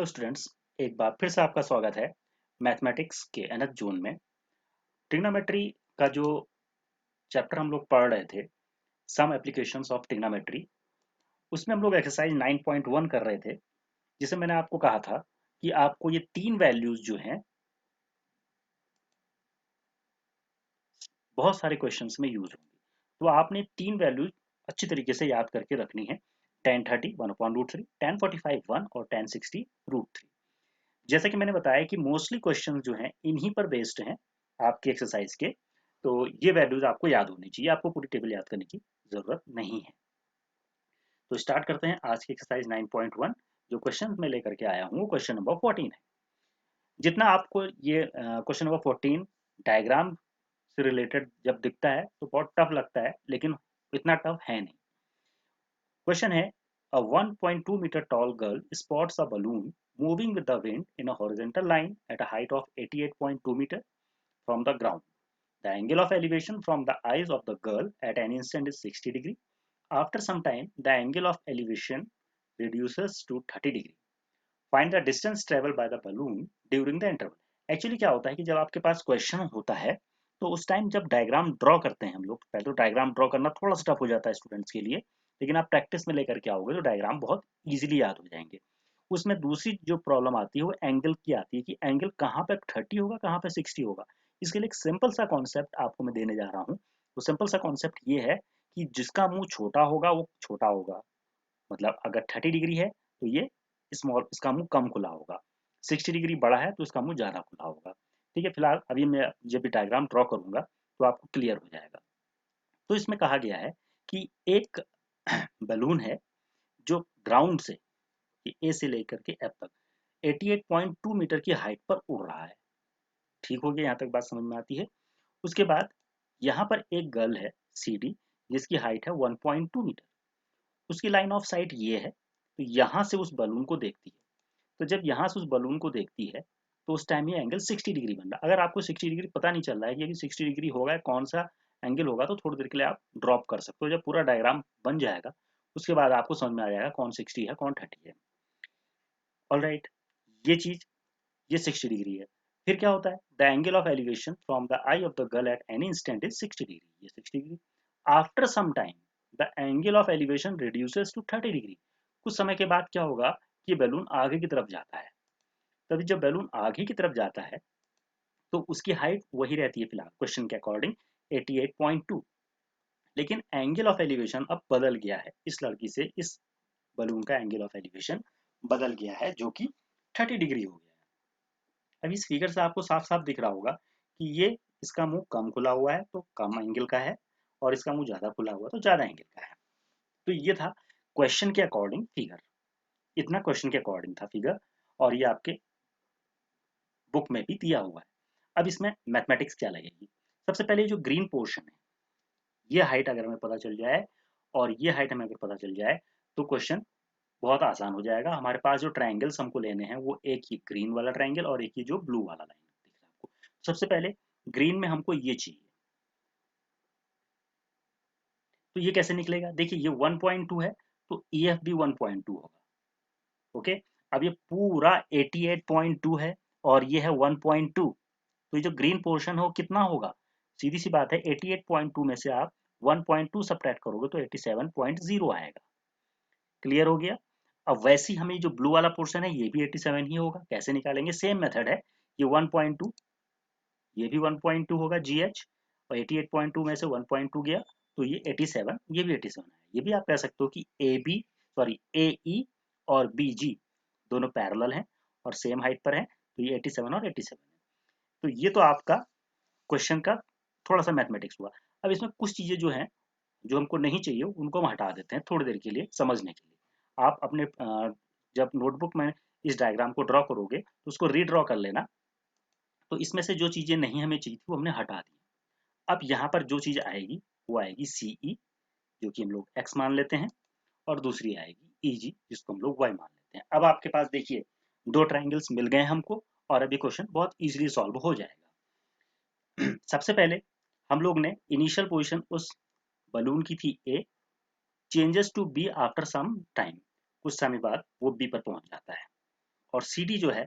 Hello students, एक बार फिर से आपका स्वागत है मैथमेटिक्स के एनथ जून में। ट्रिग्नोमेट्री का जो चैप्टर हम लोग पढ़ रहे थे, सम एप्लीकेशंस ऑफ ट्रिग्नोमेट्री, उसमें हम लोग एक्सरसाइज 9.1 कर रहे थे, जिसे मैंने आपको कहा था कि आपको ये तीन वैल्यूज जो हैं बहुत सारे क्वेश्चंस में यूज होंगी। तो आपने तीन वैल्यूज अच्छी तरीके से याद करके रखनी है। tan 30 1/√3, tan 45 1 और tan 60 √3। जैसा कि मैंने बताया कि मोस्टली क्वेश्चन जो हैं इन्हीं पर बेस्ड हैं आपके एक्सरसाइज के। तो ये वैल्यूज आपको याद होनी चाहिए, आपको पूरी टेबल याद करने की जरूरत नहीं है। तो स्टार्ट करते हैं आज की एक्सरसाइज 9.1। जो क्वेश्चन मैं लेकर के आया हूँ वो क्वेश्चन नंबर 14 है। जितना आपको ये क्वेश्चन नंबर 14 डायग्राम से रिलेटेड जब दिखता है तो बहुत टफ लगता है, लेकिन इतना टफ है नहीं। क्वेश्चन है, a 1.2 meter tall girl spots a balloon moving with the wind in a horizontal line at a height of 88.2 meter from the ground. The angle of elevation from the eyes of the girl at an instant is 60 degree. After some time, the angle of elevation reduces to 30 degree. Find the distance traveled by the balloon during the interval. Actually क्या होता है कि जब आपके पास question होता है तो उस टाइम जब डायग्राम ड्रॉ करते हैं हम लोग, पहले तो डायग्राम ड्रॉ करना थोड़ा सा टफ हो जाता है स्टूडेंट्स के लिए, लेकिन आप प्रैक्टिस में लेकर के आओगे तो डायग्राम बहुत इजीली याद हो जाएंगे। उसमें दूसरी जो प्रॉब्लम आती है वो एंगल की आती है कि एंगल कहाँ पे 30 होगा, कहाँ पे 60 होगा। इसके लिए एक सिंपल सा कॉन्सेप्ट आपको मैं देने जा रहा हूँ। तो सिंपल सा कॉन्सेप्ट ये है कि जिसका मुंह छोटा होगा वो छोटा होगा, मतलब अगर 30 डिग्री है तो ये स्मॉल, इसका मुंह कम खुला होगा। 60 डिग्री बड़ा है तो इसका मुंह ज़्यादा खुला होगा। ठीक है, फिलहाल अभी मैं जब भी डायग्राम ड्रॉ करूंगा तो आपको क्लियर हो जाएगा। तो इसमें कहा गया है कि एक बलून है जो ग्राउंड से, ए से लेकर के एफ तक 88.2 मीटर की हाइट पर उड़ रहा है। ठीक हो गया, यहाँ तक बात समझ में आती है। उसके बाद यहाँ पर एक गर्ल है सी डी, जिसकी हाइट है 1.2 मीटर। उसकी लाइन ऑफ साइट ये है, तो यहाँ से उस बलून को देखती है। तो जब यहाँ से उस बलून को देखती है तो उस टाइम ये एंगल 60 डिग्री बन रहा है। अगर आपको 60 डिग्री पता नहीं चल रहा है कि अभी 60 डिग्री होगा कौन सा एंगल होगा, तो थोड़ी देर के लिए आप ड्रॉप कर सकते हो। जब पूरा डायग्राम बन जाएगा उसके बाद आपको समझ में आ जाएगा कौन 60 है कौन 30 है। ऑलराइट, ये चीज, ये 60 डिग्री है। फिर क्या होता है, the angle of elevation from the eye of the girl at any instant is 60 degree, ये 60 degree. After some time the angle of elevation reduces to 30 degree. कुछ समय के बाद क्या होगा कि बैलून आगे की तरफ जाता है। तभी जब बैलून आगे की तरफ जाता है तो उसकी हाइट वही रहती है फिलहाल क्वेश्चन के अकॉर्डिंग 88.2, लेकिन एंगल ऑफ एलिवेशन अब बदल गया है। इस लड़की से इस बलून का एंगल ऑफ एलिवेशन बदल गया है जो कि 30 डिग्री हो गया है। अब इस फिगर से आपको साफ साफ दिख रहा होगा कि ये, इसका मुंह कम खुला हुआ है तो कम एंगल का है, और इसका मुंह ज्यादा खुला हुआ तो ज्यादा एंगल का है। तो ये था क्वेश्चन के अकॉर्डिंग फिगर, इतना क्वेश्चन के अकॉर्डिंग था फिगर, और ये आपके बुक में भी दिया हुआ है। अब इसमें मैथमेटिक्स क्या लगेगी, सबसे पहले जो ग्रीन पोर्शन है, ये हाइट अगर हमें पता चल जाए और ये हाइट हमें अगर पता चल जाए तो क्वेश्चन बहुत आसान हो जाएगा। हमारे पास जो ट्रायंगल्स हमको लेने हैं वो एक ही ग्रीन वाला ट्रायंगल और एक ही जो ब्लू वाला लाइन दिख रहा है आपको। सबसे पहले ग्रीन में हमको ये चाहिए, तो ये कैसे निकलेगा, देखिए ये 1.2 है तो ई एफ भी 1.2 होगा। ओके, अब ये पूरा 88.2 है और ये है 1.2, तो ये जो ग्रीन पोर्शन हो कितना होगा, सीधी सी बात है 88.2 में से आप 1.2 सब्ट्रैक्ट करोगे तो 87.0 आएगा। क्लियर हो गया। अब वैसे ही हमें जो ब्लू वाला पोर्शन है ये भी 87 ही होगा। कैसे निकालेंगे, सेम मेथड है। ये 1.2, ये भी 1.2 होगा जी एच, और 88.2 में से 1.2 गया तो ये 87, ये भी 87 है। ये भी आप कह सकते हो कि ए बी, सॉरी ए ई और बी जी दोनों पैरेलल हैं और सेम हाइट पर हैं, तो ये 87 और 87 है। तो ये तो आपका क्वेश्चन का थोड़ा सा मैथमेटिक्स हुआ। अब इसमें कुछ चीजें जो हैं जो हमको नहीं चाहिए उनको हम हटा देते हैं थोड़ी देर के लिए समझने के लिए। आप अपने जब नोटबुक में इस डायग्राम को ड्रॉ करोगे तो उसको रीड्रॉ कर लेना। तो इसमें से जो चीजें नहीं हमें चाहिए थी वो हमने हटा दी। अब यहाँ पर जो चीज आएगी वो आएगी सी ई, जो कि हम लोग एक्स मान लेते हैं, और दूसरी आएगी ई जी, जिसको हम लोग वाई मान लेते हैं। अब आपके पास देखिए दो ट्राइंगल्स मिल गए हमको और अभी क्वेश्चन बहुत इजीली सॉल्व हो जाएगा। सबसे पहले हम लोग ने इनिशियल पोजीशन उस बलून की थी ए, changes to be after some time, कुछ समय बाद वो बी पर पहुंच जाता है। और सी डी जो है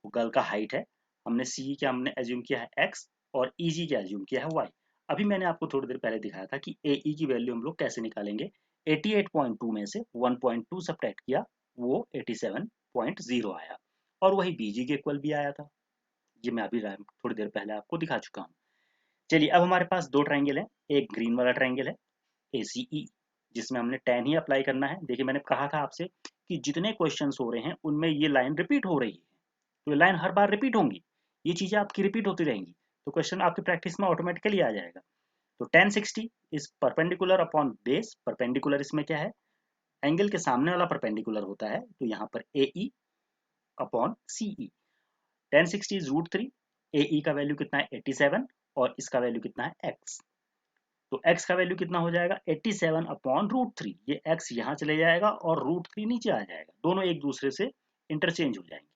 वो गर्ल का हाइट है। हमने सी क्या हमने एज्यूम किया है एक्स और ई जी क्या एज्यूम किया है वाई। अभी मैंने आपको थोड़ी देर पहले दिखाया था कि ए ई की वैल्यू हम लोग कैसे निकालेंगे। 88.2 में से 1.2 सब्ट्रैक्ट किया, वो 87.0 आया और वही बी जी के इक्वल भी आया था। ये मैं अभी थोड़ी देर पहले आपको दिखा चुका हूँ। चलिए अब हमारे पास दो ट्राइंगल है, एक ग्रीन वाला ट्राइंगल है ACE, जिसमें हमने tan ही अप्लाई करना है। देखिए मैंने कहा था आपसे कि जितने क्वेश्चंस हो रहे हैं उनमें ये लाइन रिपीट हो रही है, तो ये लाइन हर बार रिपीट होंगी, ये चीजें आपकी रिपीट होती रहेंगी, तो क्वेश्चन आपकी प्रैक्टिस में ऑटोमेटिकली आ जाएगा। तो tan 60 is perpendicular upon base. Perpendicular इसमें क्या है, एंगल के सामने वाला परपेंडिकुलर होता है, तो यहाँ पर AE upon CE। tan 60 is √3, AE का वैल्यू कितना है 87 और इसका वैल्यू कितना है x। तो x का वैल्यू कितना हो जाएगा 87 अपॉन √3। ये x यहाँ चले जाएगा और √3 नीचे आ जाएगा, दोनों एक दूसरे से इंटरचेंज हो जाएंगे।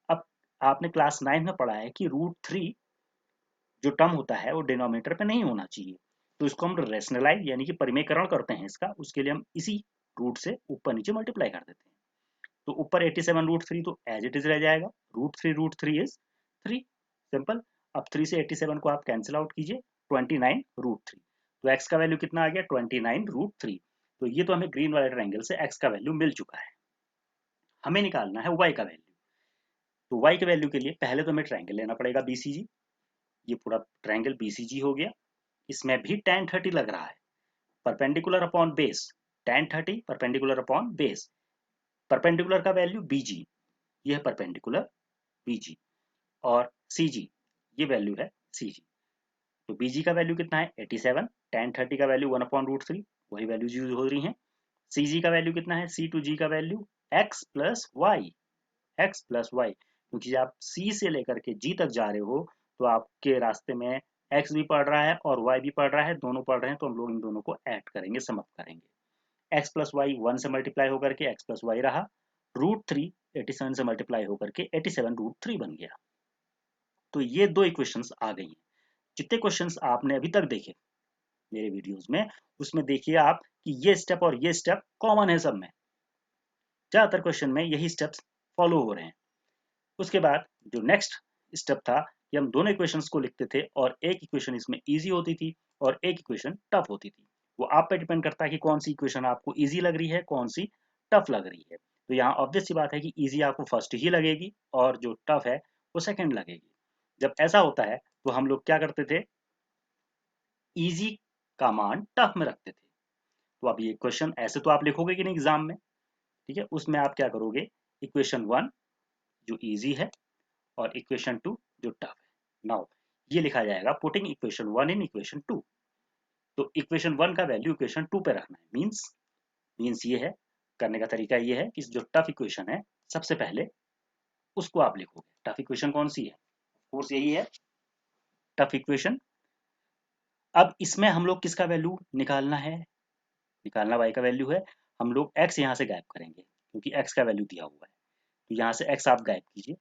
अब आपने क्लास 9 में पढ़ा है कि √3 जो टर्म होता है वो डिनोमिनेटर पे नहीं होना चाहिए, तो इसको हम रेशनलाइज यानी कि परिमेयकरण करते हैं इसका, उसके लिए हम इसी रूट से ऊपर नीचे मल्टीप्लाई कर देते हैं। तो ऊपर 87 √3 तो एज इट इज रह जाएगा, √3 इज 3, सिंपल। अब 3 से 87 को आप कैंसिल आउट कीजिए, 29 √3। तो x का वैल्यू कितना आ गया 29 √3। तो ये तो हमें ग्रीन वाले ट्रायंगल से x का वैल्यू मिल चुका है। हमें निकालना है y का वैल्यू। तो y के वैल्यू के लिए पहले तो हमें ट्रायंगल लेना पड़ेगा BCG। ये पूरा ट्रायंगल BCG हो गया, इसमें भी tan 30 लग रहा है, perpendicular upon base. tan 30 perpendicular upon base, perpendicular का वैल्यू BG, ये है परपेंडिकुलर BG, और CG ये वैल्यू है CG। तो BG का वैल्यू कितना है 87, tan 30 का वैल्यू 1/√3, वही वैल्यूज यूज हो रही हैं। CG का वैल्यू कितना है, C टू G का value x plus y, x plus y, क्योंकि आप C से लेकर के G तक जा रहे हो तो आपके रास्ते में x भी पढ़ रहा है और y भी पढ़ रहा है, दोनों पढ़ रहे हैं, तो हम लोग इन दोनों को ऐड करेंगे, समअप करेंगे। x प्लस वाई 1 से मल्टीप्लाई होकर के x प्लस वाई रहा, √3 87 से मल्टीप्लाई होकर के 87 √3 बन गया। तो ये दो इक्वेशंस आ गई हैं। जितने क्वेश्चंस आपने अभी तक देखे मेरे वीडियोस में, उसमें देखिए आप कि ये स्टेप और ये स्टेप कॉमन है सब में, ज्यादातर क्वेश्चन में यही स्टेप्स फॉलो हो रहे हैं। उसके बाद जो नेक्स्ट स्टेप था कि हम दोनों इक्वेशंस को लिखते थे और एक इक्वेशन इसमें इजी होती थी और एक इक्वेशन टफ होती थी। वो आप पे डिपेंड करता है कि कौन सी इक्वेशन आपको इजी लग रही है, कौन सी टफ लग रही है। तो यहाँ ऑब्वियस सी बात है कि इजी आपको फर्स्ट ही लगेगी और जो टफ है वो सेकंड लगेगी। जब ऐसा होता है तो हम लोग क्या करते थे, इजी का मान टफ में रखते थे। तो अब ये क्वेश्चन ऐसे तो आप लिखोगे कि नहीं एग्जाम में, ठीक है, उसमें आप क्या करोगे, इक्वेशन 1 जो इजी है और इक्वेशन 2 जो टफ है। नाउ ये लिखा जाएगा पुटिंग इक्वेशन 1 इन इक्वेशन 2। तो इक्वेशन 1 का वैल्यू इक्वेशन 2 पे रखना है, मींस ये है, करने का तरीका ये है कि जो टफ इक्वेशन है सबसे पहले उसको आप लिखोगे। टफ इक्वेशन कौन सी है, कोर्स यही है टफ इक्वेशन। अब इसमें हम लोग किसका वैल्यू निकालना है, निकालना y का वैल्यू है। हम लोग x यहाँ से गायब करेंगे क्योंकि x का वैल्यू दिया हुआ है, तो यहाँ से x आप गायब कीजिए,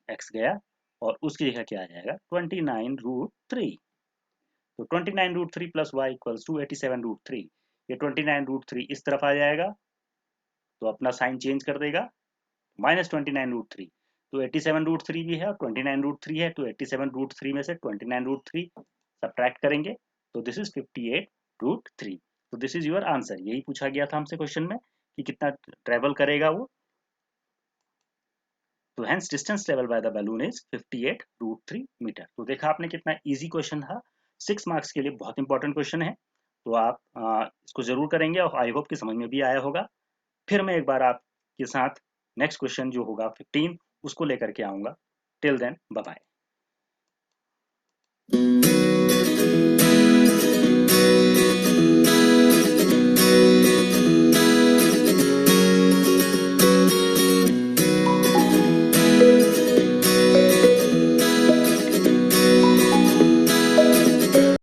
x गया और उसकी जगह क्या आ जाएगा 29 √3। तो 29 √3 प्लस वाई इक्वल्स टू 87 √3। ये 29 √3 इस तरफ आ जाएगा तो अपना साइन चेंज कर देगा, -29 √3। तो 87 √3 भी है और 29 √3 है, तो 87 √3 में से 29 √3 सब्ट्रैक्ट करेंगे, तो दिस इज 58 √3। तो दिस इज योर आंसर। यही पूछा गया था हमसे क्वेश्चन में कि कितना ट्रेवल करेगा वो। तो hence distance travel by the balloon is 58 √3 metre. तो देखा आपने कितना इजी क्वेश्चन था, 6 मार्क्स के लिए बहुत इंपॉर्टेंट क्वेश्चन है। तो आप इसको जरूर करेंगे और आई होप कि समझ में भी आया होगा। फिर मैं एक बार आपके साथ नेक्स्ट क्वेश्चन जो होगा 15 उसको लेकर के आऊंगा। Till then bye bye.